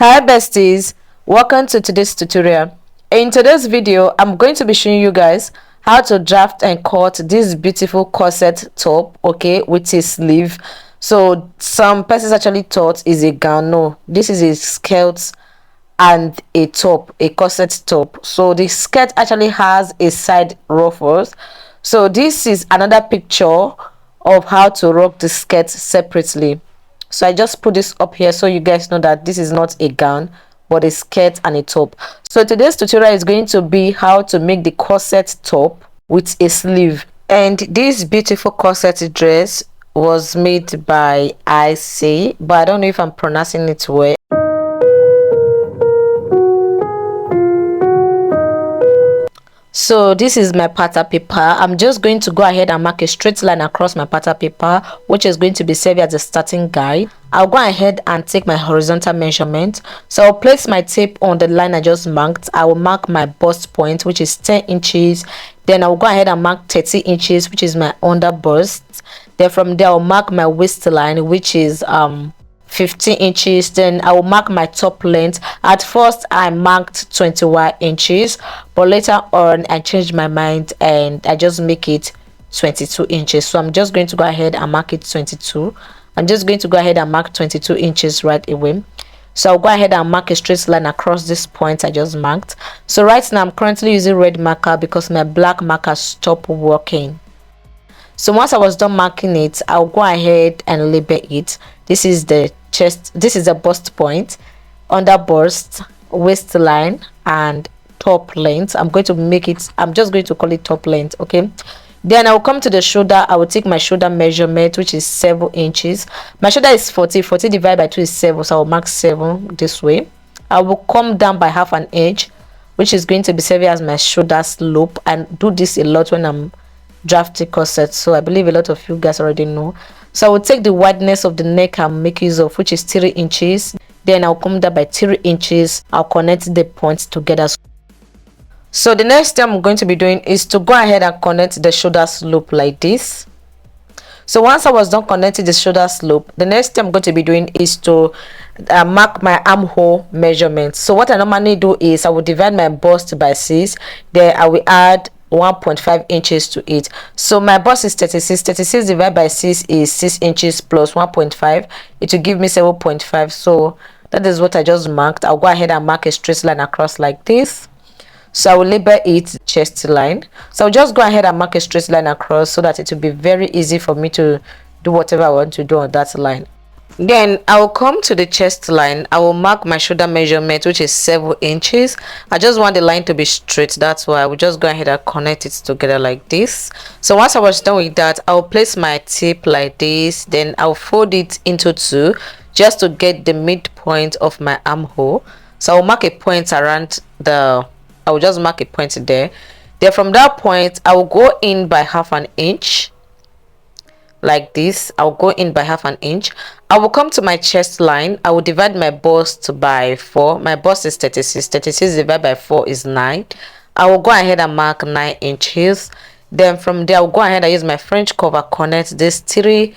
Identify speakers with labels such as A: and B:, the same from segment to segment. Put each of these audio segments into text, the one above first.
A: Hi besties, welcome to today's tutorial. In today's video I'm going to be showing you guys how to draft and cut this beautiful corset top, okay, with a sleeve. So some persons actually thought is a gown. No, this is a skirt and a top, a corset top. So the skirt actually has a side ruffles. So this is another picture of how to rock the skirt separately. So I just put this up here so you guys know that this is not a gown but a skirt and a top. So today's tutorial is going to be how to make the corset top with a sleeve. And this beautiful corset dress was made by IC, but I don't know if I'm pronouncing it well. So this is my pattern paper. I'm just going to go ahead and mark a straight line across my pattern paper, which is going to be served as a starting guide. I'll go ahead and take my horizontal measurement. So I'll place my tape on the line I just marked. I will mark my bust point, which is 10 inches. Then I'll go ahead and mark 30 inches, which is my under bust. Then from there I'll mark my waistline, which is 15 inches. Then I will mark my top length. At first I marked 21 inches, but later on I changed my mind and I just make it 22 inches. So I'm just going to go ahead and mark it 22. I'm just going to go ahead and mark 22 inches right away. So I'll go ahead and mark a straight line across this point I just marked. So right now I'm currently using red marker because my black marker stopped working. So once I was done marking it, I'll go ahead and label it. This is the chest, this is the bust point, under bust, waistline, and top length. I'm going to make it, I'm just going to call it top length, okay? Then I'll come to the shoulder. I will take my shoulder measurement, which is 7 inches. My shoulder is 40 divided by 2 is 7, so I'll mark 7 this way. I will come down by half an inch, which is going to be serving as my shoulder slope, and do this a lot when I'm drafting corset, so I believe a lot of you guys already know. So I will take the wideness of the neck and make use of, which is 3 inches. Then I'll come down by 3 inches. I'll connect the points together. So the next thing I'm going to be doing is to go ahead and connect the shoulder slope like this. So once I was done connecting the shoulder slope, the next thing I'm going to be doing is to mark my armhole measurement. So what I normally do is I will divide my bust by 6. Then I will add 1.5 inches to it. So my bust is 36 divided by 6 is 6 inches plus 1.5. It will give me 7.5. so that is what I just marked. I'll go ahead and mark a straight line across like this. So I will label it chest line. So I'll just go ahead and mark a straight line across so that it will be very easy for me to do whatever I want to do on that line. Then I will come to the chest line. I will mark my shoulder measurement, which is 7 inches. I just want the line to be straight, that's why I will just go ahead and connect it together like this. So once I was done with that, I will place my tape like this. Then I'll fold it into 2 just to get the midpoint of my armhole. So I'll mark a point around the, I will just mark a point there. Then from that point I will go in by half an inch like this. I'll go in by half an inch. I will come to my chest line. I will divide my bust by 4. My bust is 36 divided by 4 is 9. I will go ahead and mark 9 inches. Then from there I'll go ahead and use my French cover, connect these 3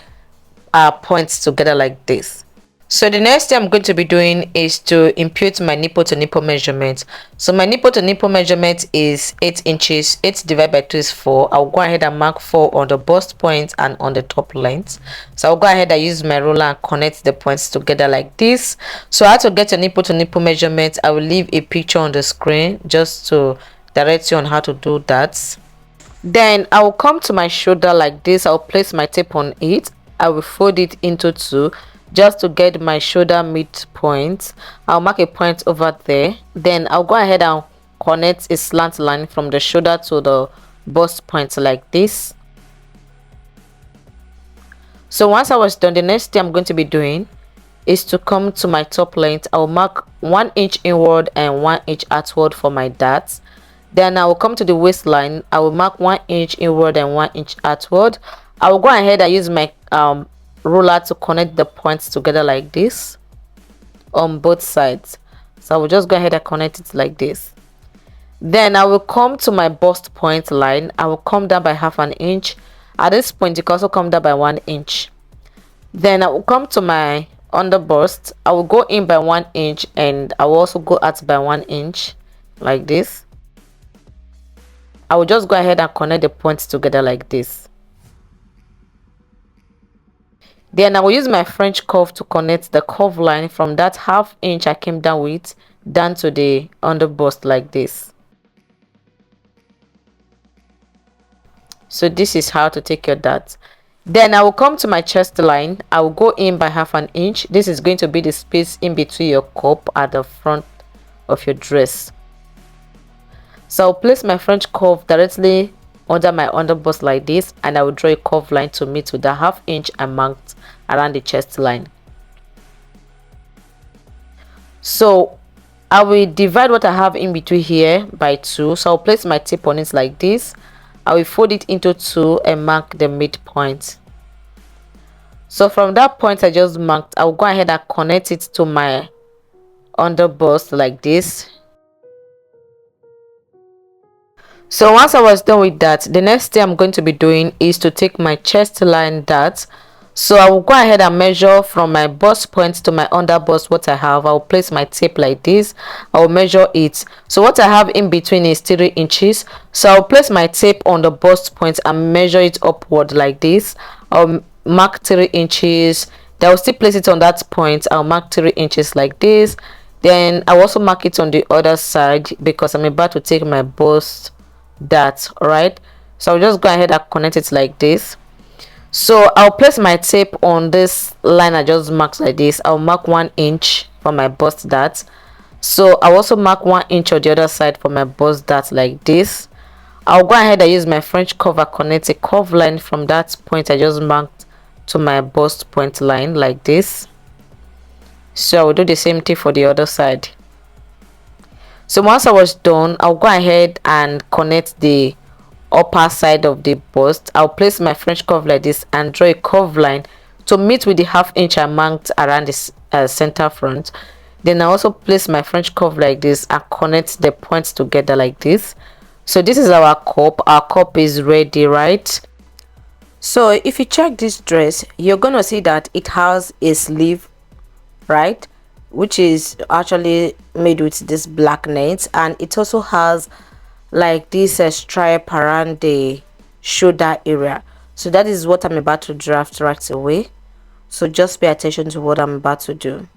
A: points together like this. So the next thing I'm going to be doing is to impute my nipple to nipple measurement. So my nipple to nipple measurement is 8 inches. 8 divided by 2 is 4. I'll go ahead and mark 4 on the bust point and on the top length. So I'll go ahead and use my ruler and connect the points together like this. So how to get a nipple to nipple measurement, I will leave a picture on the screen just to direct you on how to do that. Then I will come to my shoulder like this. I'll place my tape on it. I will fold it into 2 just to get my shoulder midpoint. I'll mark a point over there. Then I'll go ahead and connect a slant line from the shoulder to the bust point like this. So once I was done, the next thing I'm going to be doing is to come to my top length. I'll mark 1 inch inward and 1 inch outward for my darts. Then I will come to the waistline. I will mark 1 inch inward and 1 inch outward. I will go ahead and use my ruler to connect the points together like this on both sides. So I will just go ahead and connect it like this. Then I will come to my bust point line. I will come down by half an inch. At this point you can also come down by 1 inch. Then I will come to my under bust, I will go in by 1 inch and I will also go out by 1 inch like this. I will just go ahead and connect the points together like this. Then I will use my French curve to connect the curve line from that ½ inch I came down with down to the under bust like this. So this is how to take care of that. Then I will come to my chest line. I will go in by ½ inch. This is going to be the space in between your cup at the front of your dress. So I'll place my French curve directly under my under bust like this, and I will draw a curve line to meet with the ½ inch I marked around the chest line. So I will divide what I have in between here by 2. So I'll place my tip on it like this. I will fold it into 2 and mark the midpoint. So from that point I just marked, I'll go ahead and connect it to my under bust like this. So once I was done with that, the next thing I'm going to be doing is to take my chest line dart. So I will go ahead and measure from my bust point to my under bust what I have. I'll place my tape like this. I'll measure it. So what I have in between is 3 inches. So I'll place my tape on the bust point and measure it upward like this. I'll mark 3 inches. Then I'll still place it on that point. I'll mark 3 inches like this. Then I'll also mark it on the other side because I'm about to take my bust dart. Alright, so I'll just go ahead and connect it like this. So I'll place my tape on this line I just marked like this. I'll mark 1 inch for my bust dart. So I'll also mark 1 inch on the other side for my bust dart like this. I'll go ahead and use my French curve and connect a curve line from that point I just marked to my bust point line like this. So I will do the same thing for the other side. So once I was done, I'll go ahead and connect the upper side of the bust. I'll place my French curve like this and draw a curve line to meet with the ½ inch I marked around the center front. Then I also place my French curve like this and connect the points together like this. So this is our cup. Our cup is ready, right? So if you check this dress, you're gonna see that it has a sleeve, right, which is actually made with this black net, and it also has like this stripe around the shoulder area. So that is what I'm about to draft right away. So just pay attention to what I'm about to do.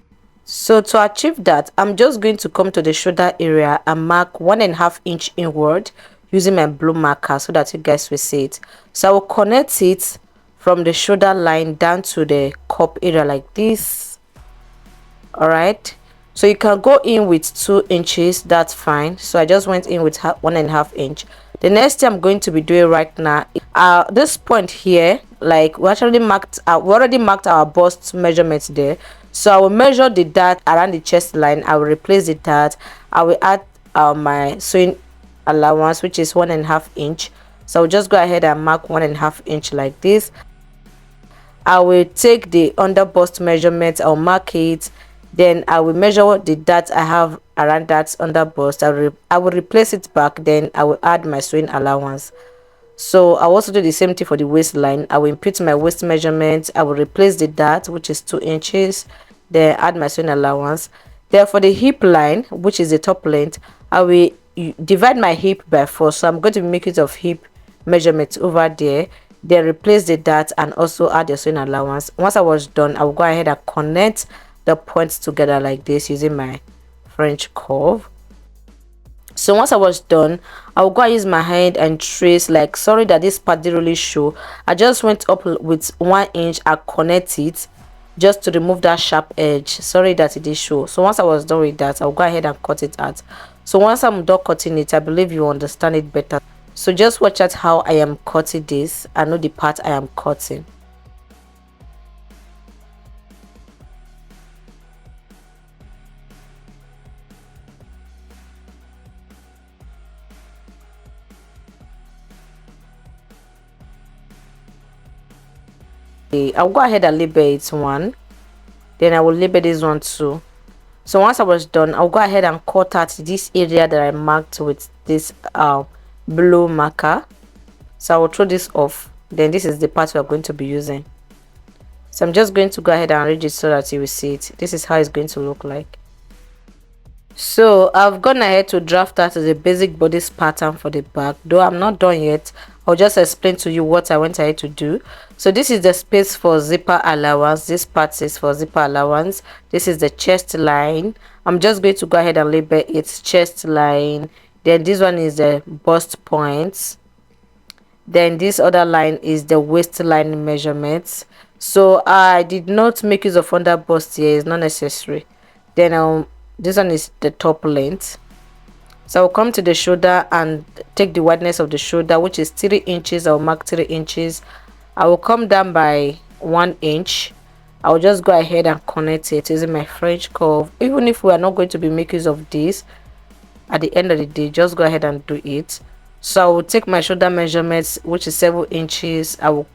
A: So to achieve that, I'm just going to come to the shoulder area and mark 1½ inch inward using my blue marker so that you guys will see it. So I will connect it from the shoulder line down to the cup area like this. All right, so you can go in with 2 inches, that's fine. So I just went in with 1½ inch. The next thing I'm going to be doing right now, this point here, like we already marked our bust measurement there. So I will measure the dart around the chest line. I will replace the dart. I will add my sewing allowance, which is 1½ inch. So I'll just go ahead and mark 1½ inch like this. I will take the under bust measurement, I'll mark it. Then I will measure the dart I have around that under bust. I will replace it back. Then I will add my sewing allowance. So I'll also do the same thing for the waistline. I will input my waist measurement. I will replace the dart, which is 2 inches. Then add my sewing allowance. Then for the hip line, which is the top length, I will divide my hip by 4. So I'm going to make it of hip measurement over there. Then replace the dart and also add the sewing allowance. Once I was done, I will go ahead and connect the points together like this using my French curve. So once I was done, I will go and use my hand and trace. Like, sorry that this part didn't really show. I just went up with 1 inch and connect it just to remove that sharp edge. Sorry that it did show. So once I was done with that, I'll go ahead and cut it out. So once I'm done cutting it, I believe you understand it better. So just watch out how I am cutting this. I know the part I am cutting. I'll go ahead and label it 1. Then I will label this one 2. So once I was done, I'll go ahead and cut out this area that I marked with this blue marker. So I will throw this off. Then this is the part we are going to be using. So I'm just going to go ahead and arrange it so that you will see it. This is how it's going to look like. So I've gone ahead to draft out the basic bodice pattern for the back, though I'm not done yet. I'll just explain to you what I went ahead to do. So this is the space for zipper allowance. This part is for zipper allowance. This is the chest line. I'm just going to go ahead and label it chest line. Then this one is the bust points. Then this other line is the waistline measurements. So I did not make use of under bust here, it's not necessary. Then this one is the top length. So I'll come to the shoulder and take the wideness of the shoulder, which is 3 inches. I'll mark 3 inches. I will come down by 1 inch. I'll just go ahead and connect it using my French curve. Even if we are not going to be making use of this at the end of the day, just go ahead and do it. So I will take my shoulder measurements, which is 7 inches. I will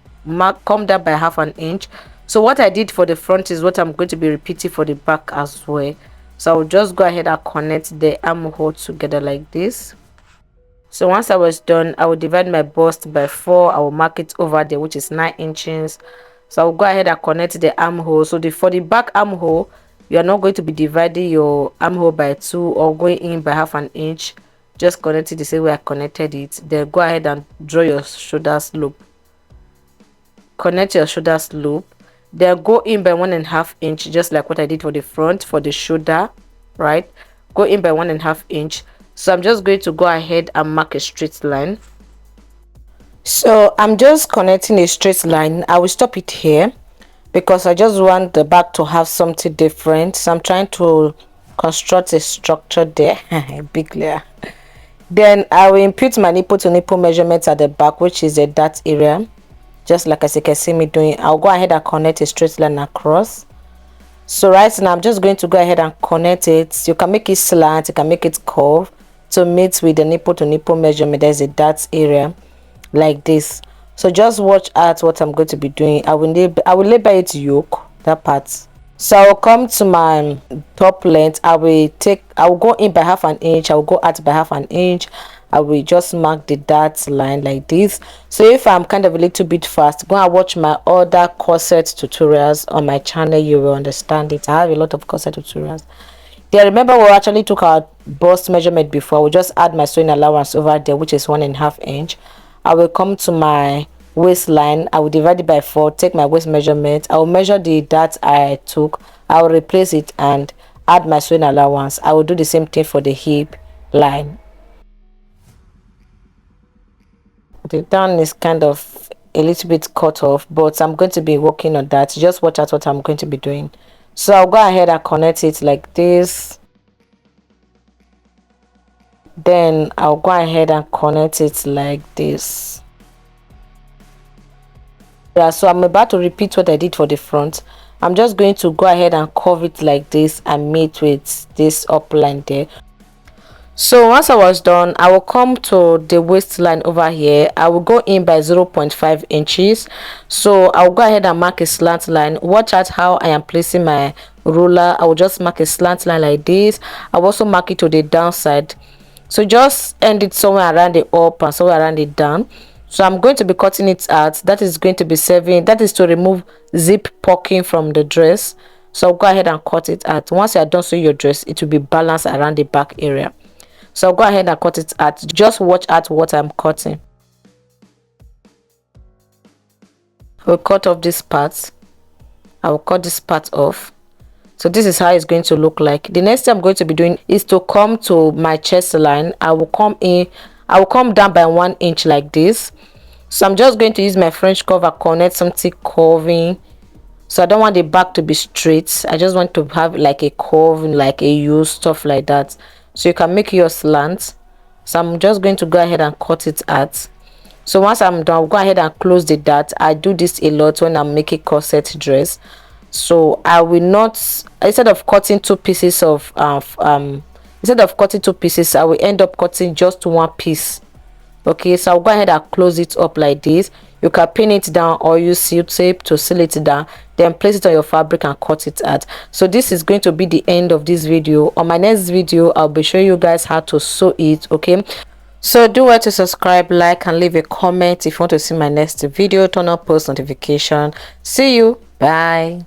A: come down by half an inch. So what I did for the front is what I'm going to be repeating for the back as well. So I'll just go ahead and connect the armhole together like this. So once I was done, I will divide my bust by 4. I will mark it over there, which is 9 inches. So I'll go ahead and connect the armhole. So for the back armhole, you are not going to be dividing your armhole by 2 or going in by half an inch. Just connect it the same way I connected it. Then go ahead and draw your shoulder slope. Connect your shoulder slope. Then go in by 1.5 inch, just like what I did for the front, for the shoulder, right? Go in by 1.5 inch. So I'm just going to go ahead and mark a straight line. So I'm just connecting a straight line. I will stop it here because I just want the back to have something different. So I'm trying to construct a structure there. Big layer. Then I will input my nipple to nipple measurements at the back, which is at that area. Just like as you can see me doing, I'll go ahead and connect a straight line across. So right now I'm just going to go ahead and connect it. You can make it slant, you can make it curve to meet with the nipple to nipple measurement. There's a that area like this. So just watch out what I'm going to be doing. I will label it yoke, that part. So I will come to my top length. I will go in by half an inch. I will go out by half an inch. I will just mark the dot line like this. So if I'm kind of a little bit fast, go and watch my other corset tutorials on my channel. You will understand it. I have a lot of corset tutorials. Yeah, remember we actually took our bust measurement before. I will just add my sewing allowance over there, which is 1.5 inch. I will come to my waistline. I will divide it by 4, take my waist measurement. I will measure the dot I took. I will replace it and add my sewing allowance. I will do the same thing for the hip line. The down is kind of a little bit cut off, but I'm going to be working on that. Just watch out what I'm going to be doing. So I'll go ahead and connect it like this. Then I'll go ahead and connect it like this. Yeah, so I'm about to repeat what I did for the front. I'm just going to go ahead and curve it like this and meet with this up line there. So once I was done, I will come to the waistline over here. I will go in by 0.5 inches. So I'll go ahead and mark a slant line. Watch out how I am placing my ruler. I will just mark a slant line like this. I'll also mark it to the downside. So just end it somewhere around the up and somewhere around the down. So I'm going to be cutting it out. That is going to be serving. That is to remove zip poking from the dress. So I'll go ahead and cut it out. Once you are done sewing your dress, it will be balanced around the back area. So I'll go ahead and cut it out. Just watch out what I'm cutting. We'll cut off this part. I will cut this part off. So this is how it's going to look like. The next thing I'm going to be doing is to come to my chest line. I will come down by 1 inch like this. So I'm just going to use my French curve and connect something curving. So I don't want the back to be straight. I just want to have like a curve, like a U, stuff like that. So you can make your slant. So I'm just going to go ahead and cut it out. So once I'm done, I'll go ahead and close the dart. I do this a lot when I'm making corset dress. So I will not, instead of cutting two pieces, I will end up cutting just one piece. Okay, so I'll go ahead and close it up like this. You can pin it down or use seal tape to seal it down, then place it on your fabric and cut it out. So this is going to be the end of this video. On my next video, I'll be showing you guys how to sew it. Okay, so do well to subscribe, like, and leave a comment if you want to see my next video. Turn on post notification. See you. Bye.